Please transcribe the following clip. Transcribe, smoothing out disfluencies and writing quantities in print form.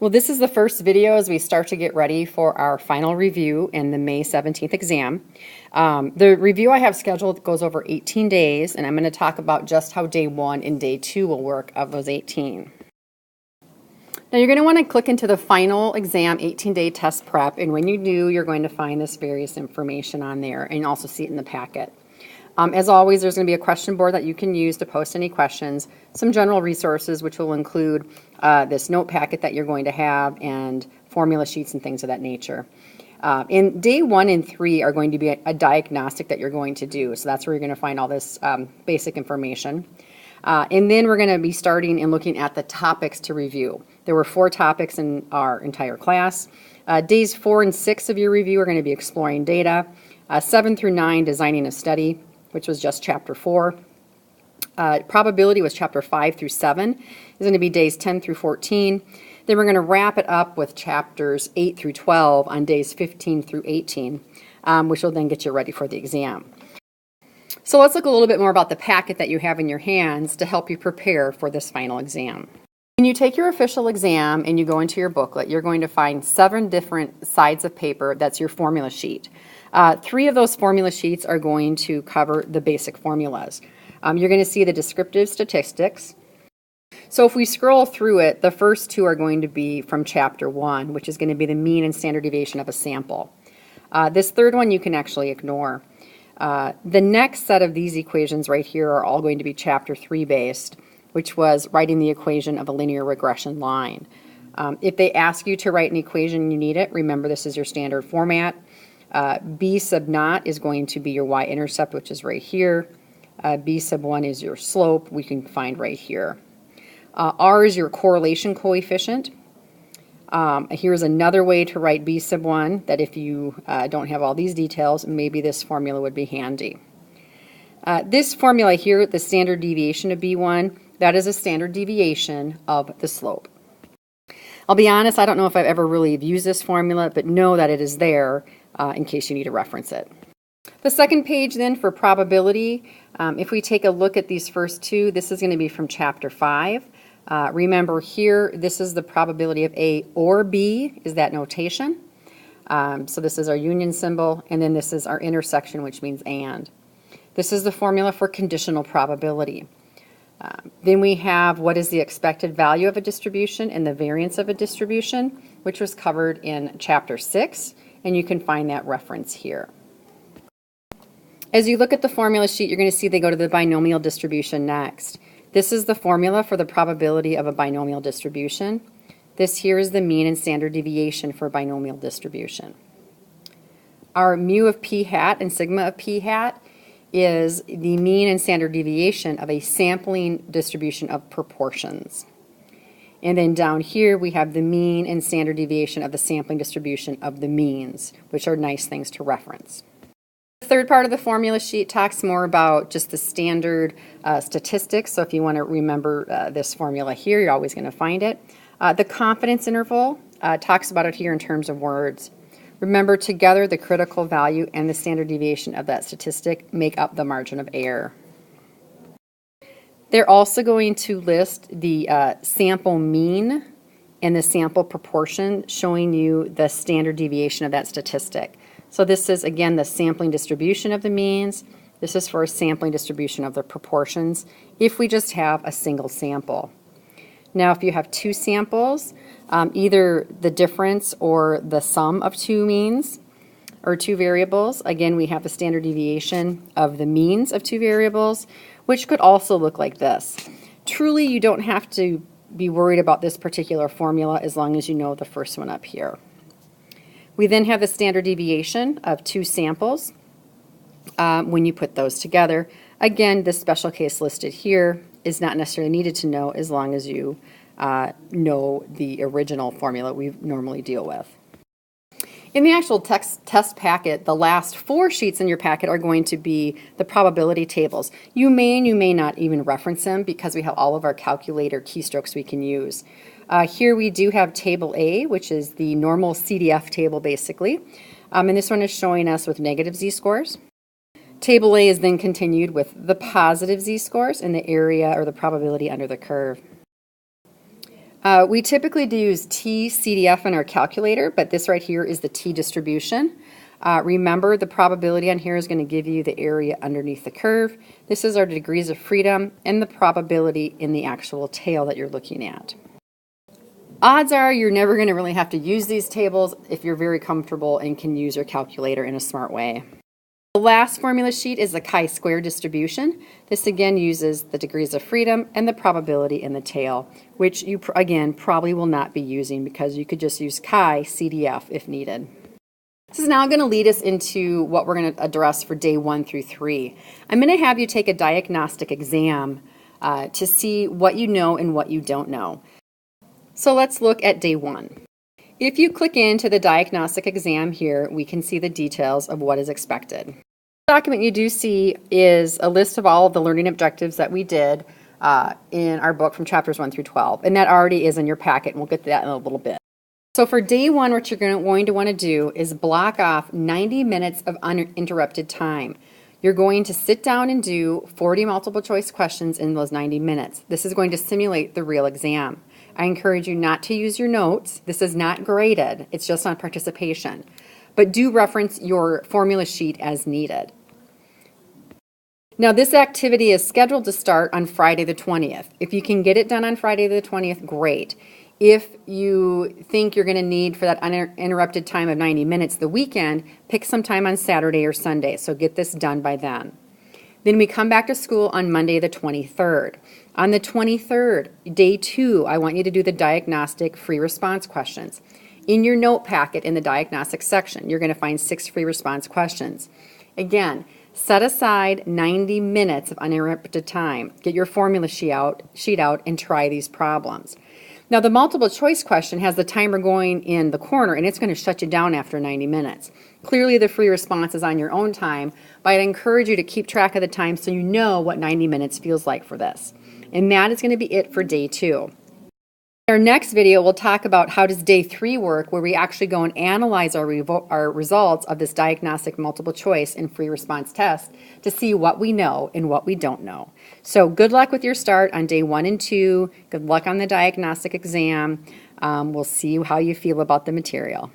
Well, this is the first video as we start to get ready for our final review in the May 17th exam. The review I have scheduled goes over 18 days, and I'm going to talk about just how day 1 and day 2 will work of those 18. Now you're going to want to click into the final exam 18-day test prep, and when you do, you're going to find this various information on there and also see it in the packet. As always, there's going to be a question board that you can use to post any questions, some general resources which will include this note packet that you're going to have and formula sheets and things of that nature. In day 1 and 3 are going to be a diagnostic that you're going to do, so that's where you're going to find all this basic information. And then we're going to be starting and looking at the topics to review. There were 4 topics in our entire class. Days 4 and 6 of your review are going to be exploring data. 7 through 9, designing a study, which was just chapter 4. Probability was chapter 5 through 7. It's going to be days 10 through 14. Then we're going to wrap it up with chapters 8 through 12 on days 15 through 18, which will then get you ready for the exam. So let's look a little bit more about the packet that you have in your hands to help you prepare for this final exam. When you take your official exam and you go into your booklet, you're going to find 7 different sides of paper. That's your formula sheet. 3 of those formula sheets are going to cover the basic formulas. You're going to see the descriptive statistics. So if we scroll through it, the first 2 are going to be from chapter 1, which is going to be the mean and standard deviation of a sample. This third one you can actually ignore. The next set of these equations right here are all going to be chapter 3 based, which was writing the equation of a linear regression line. If they ask you to write an equation, you need it. Remember, this is your standard format. B sub naught is going to be your y-intercept, which is right here. B sub 1 is your slope, we can find right here. R is your correlation coefficient. Here's another way to write B sub 1, that if you don't have all these details, maybe this formula would be handy. This formula here, the standard deviation of B1, that is a standard deviation of the slope. I'll be honest, I don't know if I've ever really used this formula, but know that it is there in case you need to reference it. The second page then for probability, if we take a look at these first 2, this is going to be from chapter 5. Remember here, this is the probability of A or B, is that notation. So this is our union symbol, and then this is our intersection, which means and. This is the formula for conditional probability. Then we have what is the expected value of a distribution and the variance of a distribution, which was covered in chapter 6, and you can find that reference here. As you look at the formula sheet, you're going to see they go to the binomial distribution next. This is the formula for the probability of a binomial distribution. This here is the mean and standard deviation for a binomial distribution. Our mu of p hat and sigma of p hat is the mean and standard deviation of a sampling distribution of proportions. And then down here we have the mean and standard deviation of the sampling distribution of the means, which are nice things to reference. The third part of the formula sheet talks more about just the standard statistics. So if you want to remember this formula here, you're always going to find it. The confidence interval talks about it here in terms of words. Remember, together the critical value and the standard deviation of that statistic make up the margin of error. They're also going to list the sample mean and the sample proportion, showing you the standard deviation of that statistic. So this is, again, the sampling distribution of the means. This is for a sampling distribution of the proportions if we just have a single sample. Now, if you have 2 samples, either the difference or the sum of 2 means or 2 variables, again, we have the standard deviation of the means of 2 variables, which could also look like this. Truly, you don't have to be worried about this particular formula as long as you know the first one up here. We then have the standard deviation of 2 samples when you put those together. Again, this special case listed here is not necessarily needed to know as long as you know the original formula we normally deal with. In the actual test packet, the last 4 sheets in your packet are going to be the probability tables. You may and you may not even reference them because we have all of our calculator keystrokes we can use. Here we do have table A, which is the normal CDF table basically. And this one is showing us with negative z-scores. Table A is then continued with the positive z-scores and the area or the probability under the curve. We typically do use T CDF in our calculator, but this right here is the T distribution. Remember, the probability on here is going to give you the area underneath the curve. This is our degrees of freedom and the probability in the actual tail that you're looking at. Odds are you're never going to really have to use these tables if you're very comfortable and can use your calculator in a smart way. The last formula sheet is the chi-square distribution. This again uses the degrees of freedom and the probability in the tail, which you again probably will not be using because you could just use chi-CDF if needed. This is now going to lead us into what we're going to address for day 1 through 3. I'm going to have you take a diagnostic exam to see what you know and what you don't know. So let's look at day 1. If you click into the diagnostic exam here, we can see the details of what is expected. The document you do see is a list of all of the learning objectives that we did in our book from chapters 1 through 12, and that already is in your packet, and we'll get to that in a little bit. So for day 1, what you're going to want to do is block off 90 minutes of uninterrupted time. You're going to sit down and do 40 multiple choice questions in those 90 minutes. This is going to simulate the real exam. I encourage you not to use your notes. This is not graded. It's just on participation. But do reference your formula sheet as needed. Now this activity is scheduled to start on Friday the 20th. If you can get it done on Friday the 20th, great. If you think you're going to need for that uninterrupted time of 90 minutes the weekend, pick some time on Saturday or Sunday. So get this done by then. Then we come back to school on Monday the 23rd. On the 23rd, day 2, I want you to do the diagnostic free response questions. In your note packet in the diagnostic section, you're going to find 6 free response questions. Again, set aside 90 minutes of uninterrupted time. Get your formula sheet out and try these problems. Now the multiple choice question has the timer going in the corner and it's going to shut you down after 90 minutes. Clearly the free response is on your own time, but I'd encourage you to keep track of the time so you know what 90 minutes feels like for this. And that is going to be it for day 2. In our next video, we'll talk about how does day 3 work, where we actually go and analyze our results of this diagnostic multiple choice and free response test to see what we know and what we don't know. So good luck with your start on day 1 and 2. Good luck on the diagnostic exam. We'll see how you feel about the material.